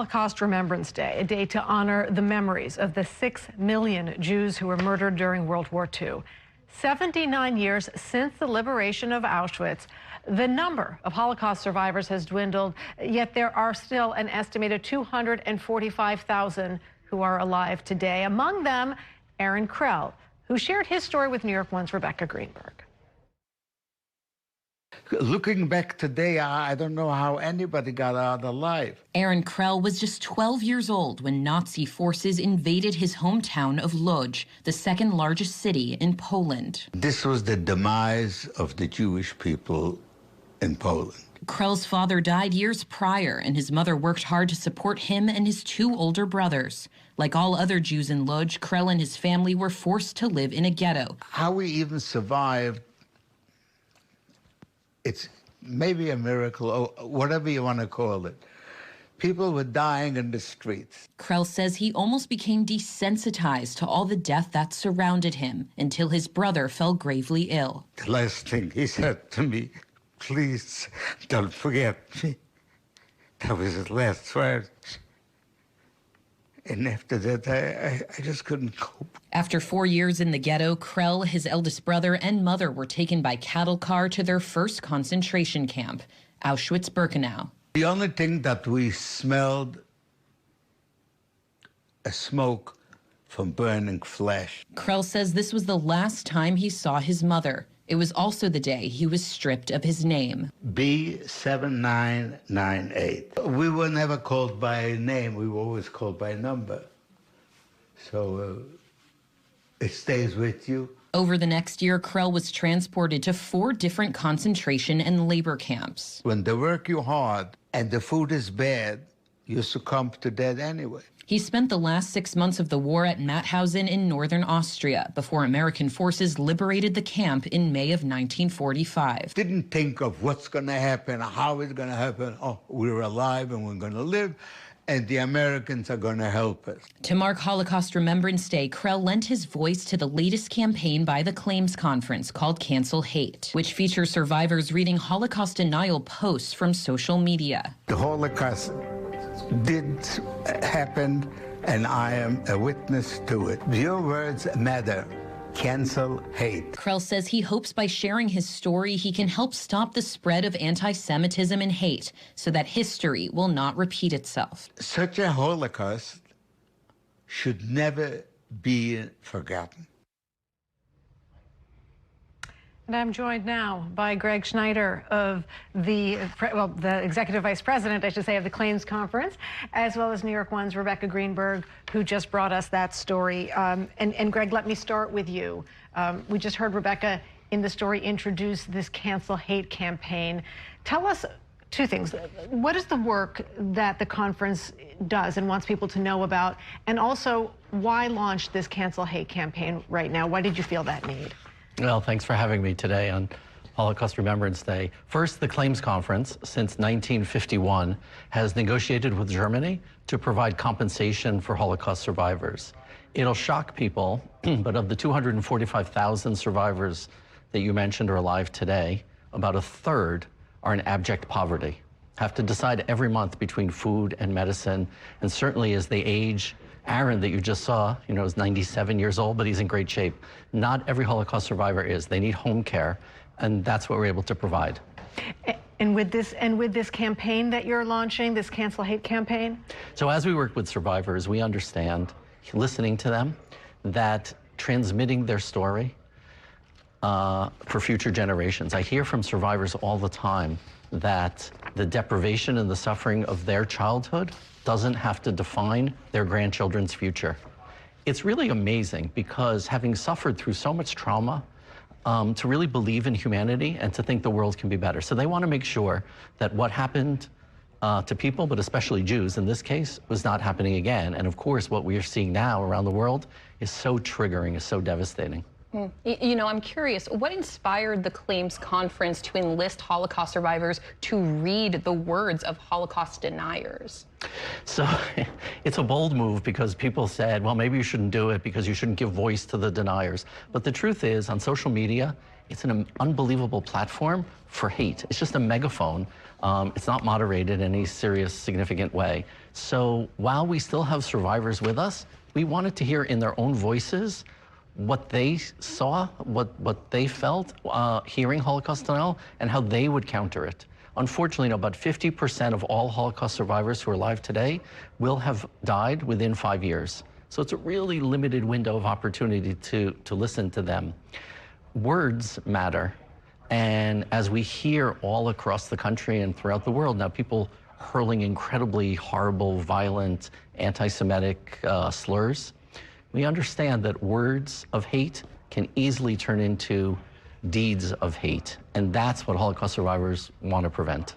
Holocaust Remembrance Day, a day to honor the memories of the 6 million Jews who were murdered during World War II. 79 years since the liberation of Auschwitz, the number of Holocaust survivors has dwindled, yet there are still an estimated 245,000 who are alive today. Among them, Aaron Krell, who shared his story with New York One's Rebecca Greenberg. Looking back today, I don't know how anybody got out alive. Aaron Krell was just 12 years old when Nazi forces invaded his hometown of Lodz, the second largest city in Poland. This was the demise of the Jewish people in Poland. Krell's father died years prior, and his mother worked hard to support him and his two older brothers. Like all other Jews in Lodz, Krell and his family were forced to live in a ghetto. How we even survived, it's maybe a miracle, or whatever you want to call it. People were dying in the streets. Krell says he almost became desensitized to all the death that surrounded him until his brother fell gravely ill. The last thing he said to me, "Please don't forget me." That was his last words. And after that, I just couldn't cope. After 4 years in the ghetto, Krell, his eldest brother, and mother were taken by cattle car to their first concentration camp, Auschwitz-Birkenau. The only thing that we smelled, a smoke from burning flesh. Krell says this was the last time he saw his mother. It was also the day he was stripped of his name. B7998. We were never called by name. We were always called by number. So it stays with you. Over the next year, Krell was transported to 4 different concentration and labor camps. When they work you hard and the food is bad, you succumb to that anyway. He spent the last 6 months of the war at Mauthausen in northern Austria before American forces liberated the camp in May of 1945. Didn't think of what's going to happen, how it's going to happen. Oh, we're alive and we're going to live, and the Americans are going to help us. To mark Holocaust Remembrance Day, Krell lent his voice to the latest campaign by the Claims Conference called Cancel Hate, which features survivors reading Holocaust denial posts from social media. The Holocaust did happen, and I am a witness to it. Your words matter. Cancel hate. Krell says he hopes by sharing his story, he can help stop the spread of anti-Semitism and hate so that history will not repeat itself. Such a Holocaust should never be forgotten. And I'm joined now by Greg Schneider of the Executive Vice President, I should say, of the Claims Conference, as well as New York One's Rebecca Greenberg, who just brought us that story. And Greg, let me start with you. We just heard Rebecca in the story introduce this Cancel Hate campaign. Tell us 2 things. What is the work that the conference does and wants people to know about? And also, why launch this Cancel Hate campaign right now? Why did you feel that need? Well, thanks for having me today on Holocaust Remembrance Day. First, the Claims Conference, since 1951, has negotiated with Germany to provide compensation for Holocaust survivors. It'll shock people, but of the 245,000 survivors that you mentioned are alive today, about 1/3 are in abject poverty, have to decide every month between food and medicine, and certainly as they age. Aaron, that you just saw, is 97 years old, but he's in great shape. Not every Holocaust survivor is. They need home care, and that's what we're able to provide. And with this campaign that you're launching, this Cancel Hate campaign? So as we work with survivors, we understand, listening to them, that transmitting their story for future generations. I hear from survivors all the time that the deprivation and the suffering of their childhood doesn't have to define their grandchildren's future. It's really amazing because having suffered through so much trauma, to really believe in humanity and to think the world can be better. So they want to make sure that what happened to people, but especially Jews in this case, was not happening again. And of course, what we are seeing now around the world is so triggering, is so devastating. I'm curious, what inspired the Claims Conference to enlist Holocaust survivors to read the words of Holocaust deniers? So it's a bold move because people said, well, maybe you shouldn't do it because you shouldn't give voice to the deniers. But the truth is, on social media, It's an unbelievable platform for hate. It's just a megaphone. It's not moderated in any serious, significant way. So while we still have survivors with us, we wanted to hear in their own voices what they saw, what they felt hearing Holocaust denial, and how they would counter it. Unfortunately, about 50% of all Holocaust survivors who are alive today will have died within 5 years. So it's a really limited window of opportunity to listen to them. Words matter. And as we hear all across the country and throughout the world now, people hurling incredibly horrible, violent, anti-Semitic slurs, we understand that words of hate can easily turn into deeds of hate. And that's what Holocaust survivors want to prevent.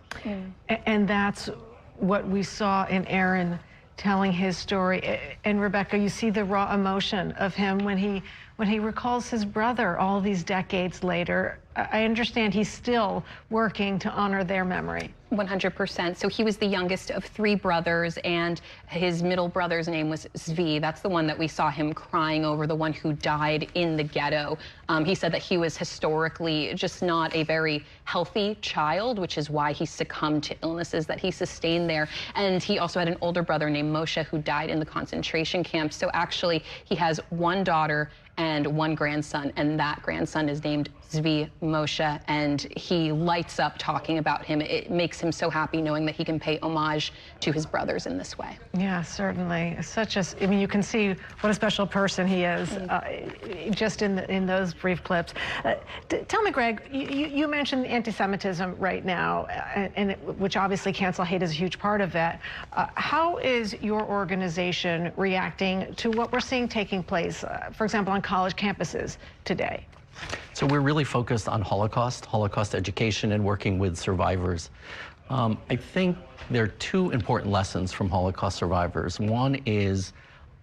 And that's what we saw in Aaron telling his story. And Rebecca, you see the raw emotion of him when he recalls his brother all these decades later. I understand he's still working to honor their memory. 100%. So he was the youngest of 3 brothers, and his middle brother's name was Zvi. That's the one that we saw him crying over, the one who died in the ghetto. He said that he was historically just not a very healthy child, which is why he succumbed to illnesses that he sustained there. And he also had an older brother named Moshe who died in the concentration camp. So actually, he has 1 daughter and 1 grandson, and that grandson is named Zvi Moshe, and he lights up talking about him. It makes him so happy knowing that he can pay homage to his brothers in this way. Yeah, certainly. I mean, you can see what a special person he is just in those brief clips. Tell me, Greg, you mentioned anti-Semitism right now, which obviously cancel hate is a huge part of that. How is your organization reacting to what we're seeing taking place, for example, on college campuses today? So we're really focused on Holocaust education, and working with survivors. I think there are 2 important lessons from Holocaust survivors. One is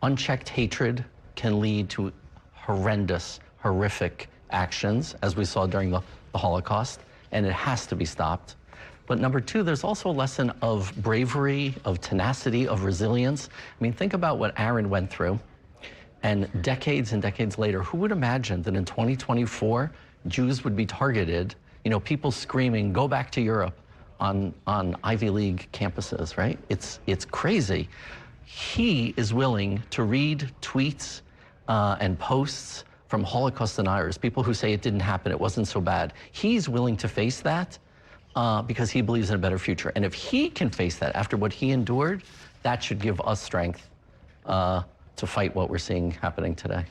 unchecked hatred can lead to horrendous, horrific actions, as we saw during the Holocaust, and it has to be stopped. But number 2, there's also a lesson of bravery, of tenacity, of resilience. I mean, think about what Aaron went through. And decades later, who would imagine that in 2024, Jews would be targeted, people screaming, go back to Europe on Ivy League campuses, right? It's crazy. He is willing to read tweets and posts from Holocaust deniers, people who say it didn't happen, it wasn't so bad. He's willing to face that because he believes in a better future. And if he can face that after what he endured, that should give us strength to fight what we're seeing happening today.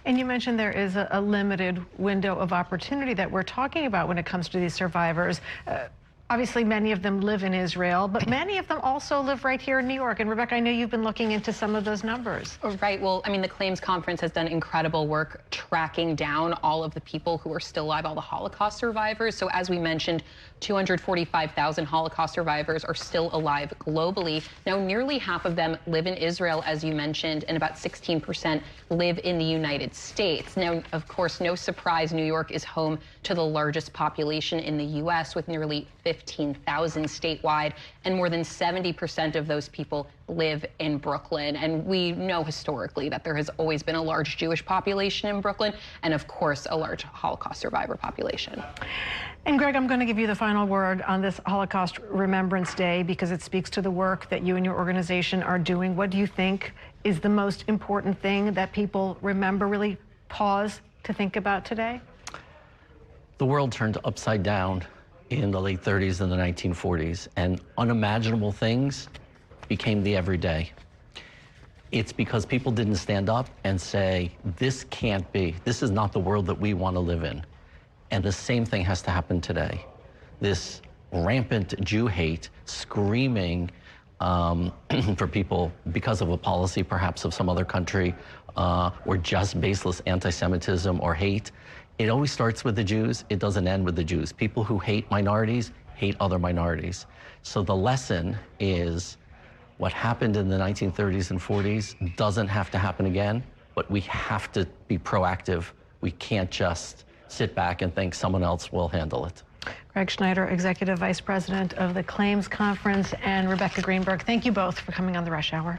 And you mentioned there is a limited window of opportunity that we're talking about when it comes to these survivors. Obviously, many of them live in Israel, but many of them also live right here in New York. And Rebecca, I know you've been looking into some of those numbers. Right. Well, I mean, the Claims Conference has done incredible work tracking down all of the people who are still alive, all the Holocaust survivors. So as we mentioned, 245,000 Holocaust survivors are still alive globally. Now, nearly half of them live in Israel, as you mentioned, and about 16% live in the United States. Now, of course, no surprise, New York is home to the largest population in the U.S. with nearly 15,000 statewide, and more than 70% of those people live in Brooklyn. And we know historically that there has always been a large Jewish population in Brooklyn, and of course, a large Holocaust survivor population. And Greg, I'm going to give you the final word on this Holocaust Remembrance Day because it speaks to the work that you and your organization are doing. What do you think is the most important thing that people remember, really pause to think about today? The world turned upside down in the late 30s and the 1940s, and unimaginable things became the everyday. It's because people didn't stand up and say, this can't be, this is not the world that we want to live in. And the same thing has to happen today. This rampant Jew hate screaming for people because of a policy perhaps of some other country or just baseless anti-Semitism or hate. It always starts with the Jews. It doesn't end with the Jews. People who hate minorities hate other minorities. So the lesson is what happened in the 1930s and 40s doesn't have to happen again, but we have to be proactive. We can't just sit back and think someone else will handle it. Greg Schneider, Executive Vice President of the Claims Conference, and Rebecca Greenberg, thank you both for coming on the Rush Hour.